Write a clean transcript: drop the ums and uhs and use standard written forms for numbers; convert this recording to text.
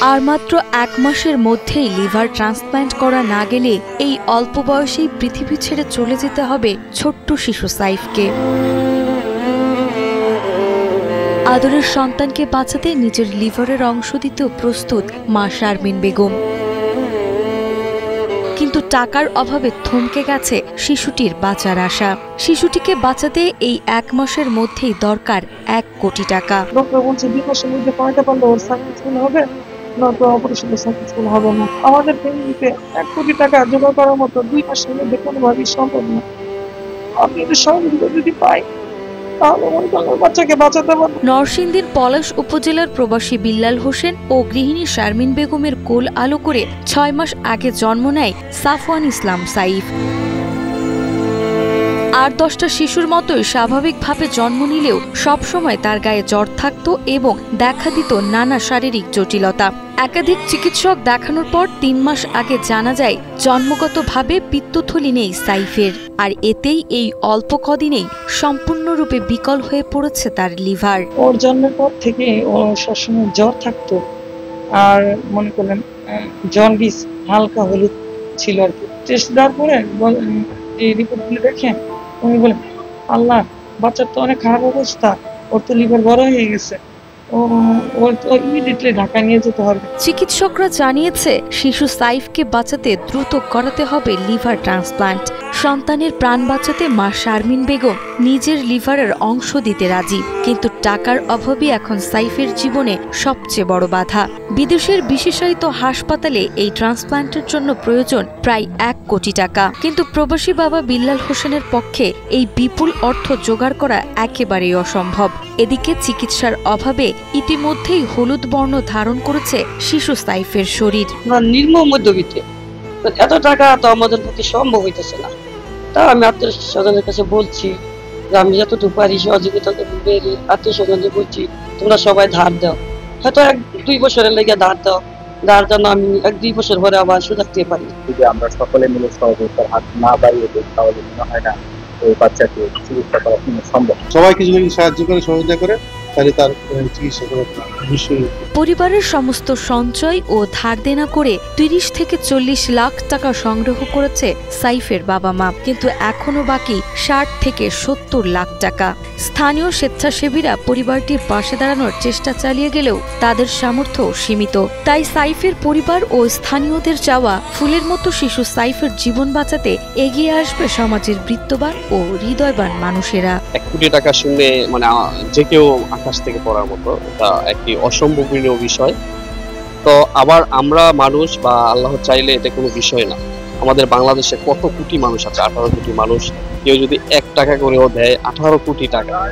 আর মাত্র 1 মাসের মধ্যেই লিভার ট্রান্সপ্ল্যান্ট করা না গেলে এই অল্প বয়সেই পৃথিবী ছেড়ে চলে যেতে হবে ছোট্ট শিশু সাইফকে। আদরের সন্তানকে বাঁচাতে নিজের লিভারের অংশ দিতেও প্রস্তুত মা শারমিন বেগম। কিন্তু টাকার অভাবে থমকে গেছে শিশুটির বাঁচার আশা। শিশুটিকে বাঁচাতে এই 1 মাসের মধ্যেই দরকার 1 কোটি টাকা। ডক্টর বলছে 2 মাসের মধ্যে করাতে পারলে ওর সাকসেসফুল হবে, নয়তো অপারেশন সাকসেসফুল হবে না। আমাদের ফ্যামিলিতে 1 কোটি টাকা জোগাড় করার মতো 2 মাসের মধ্যে কোনোভাবেই সম্ভব না। আপনি যদি সহযোগিতা যদি পাই তাহলে মনে করেন বাচ্চাকে বাঁচাতে পারবো। নরসিংদীর পলাশ উপজেলার প্রবাসী বিল্লাল হোসেন ও গৃহিণী শারমিন বেগমের কোল আলো করে 6 মাস আগে জন্ম নেয় সাফওয়ান ইসলাম সাইফ। আর 10টা শিশুর মতোই স্বাভাবিকভাবে জন্ম নিলেও সবসময় তার গায়ে জ্বর থাকত এবং দেখা দিত নানা শারীরিক জটিলতা। একাধিক চিকিৎসক দেখানোর পর 3 মাস আগে জানা যায় জন্মগতভাবে পিত্তথলি নেই সাইফের। আর এতেই এই অল্প কদিনেই সম্পূর্ণরূপে বিকল হয়ে পড়েছে তার লিভার। ওর জন্মের পর থেকে ওর সবসময় জ্বর থাকতো, আর মনে করলেন জন্ডিস হালকা হলুদ ছিল আর কি। টেস্ট দেওয়ার পরে এই রিপোর্টগুলো দেখে উনি বলেন, আল্লাহ বাচ্চার তো অনেক খারাপ অবস্থা, ওর তো লিভার বড় হয়ে গেছে, ওর তো ইমিডিয়েটলি ঢাকা নিয়ে যেতে হবে। চিকিৎসকরা জানিয়েছে শিশু সাইফকে বাঁচাতে দ্রুত করাতে হবে লিভার ট্রান্সপ্লান্ট। সন্তানের প্রাণ বাঁচাতে মা শারমিন বেগম নিজের লিভারের অংশ দিতে রাজি, কিন্তু টাকার অভাবই এখন সাইফের জীবনে সবচেয়ে বড় বাধা। বিদেশের বিশেষায়িত হাসপাতালে এই ট্রান্সপ্লান্টের জন্য প্রয়োজন প্রায় 1 কোটি টাকা, কিন্তু প্রবাসী বাবা বিল্লাল হোসেনের পক্ষে এই বিপুল অর্থ জোগাড় করা একেবারেই অসম্ভব। এদিকে চিকিৎসার অভাবে ইতিমধ্যেই হলুদ বর্ণ ধারণ করেছে শিশু সাইফের শরীর। নিম্ন মধ্যবিত্ত, এত টাকা তো আমাদের পক্ষে সম্ভব হইতেছে না। তা আমি আত্মীয় স্বজনের কাছে বলছি যে আমি যতটুকু পারি সহযোগিতা আত্মীয় স্বজনদের বলছি তোমরা সবাই ধার দাও, হয়তো 1-2 বছরের লেগে ধার দাও, যার জন্য আমি 1-2 বছর পরে আবার সুযোগ দিয়ে পারি। যদি আমরা সকলে মিলে সহযোগিতার হাত না বাড়িয়ে দিই তাহলে মনে হয় না ওই বাচ্চাকে চিকিৎসা করা সম্ভব। সবাইকে যদি সাহায্য করে সহযোগিতা করে তাহলে তার চিকিৎসা করা অবশ্যই। পরিবারের সমস্ত সঞ্চয় ও ধার দেনা করে 30 থেকে 40 লাখ টাকা সংগ্রহ করেছে সাইফের বাবা মা, কিন্তু এখনো বাকি 60 থেকে 70 লাখ টাকা। স্থানীয় স্বেচ্ছাসেবীরা পরিবারটির পাশে দাঁড়ানোর চেষ্টা চালিয়ে গেলেও তাদের সামর্থ্য সীমিত। তাই সাইফের পরিবার ও স্থানীয়দের চাওয়া ফুলের মতো শিশু সাইফের জীবন বাঁচাতে এগিয়ে আসবে সমাজের বৃত্তবান ও হৃদয়বান মানুষেরা। 1 কোটি টাকা শুনলে মানে যে কেউ আকাশ থেকে পড়ার মতো, এটা একটি অসম্ভবনীয় বিষয়। তো আবার আমরা মানুষ বা আল্লাহ চাইলে এটা কোনো বিষয় না। আমাদের বাংলাদেশে কত কোটি মানুষ আছে, 18 কোটি মানুষ। কেউ যদি 1 টাকা করেও দেয় 18 কোটি টাকা,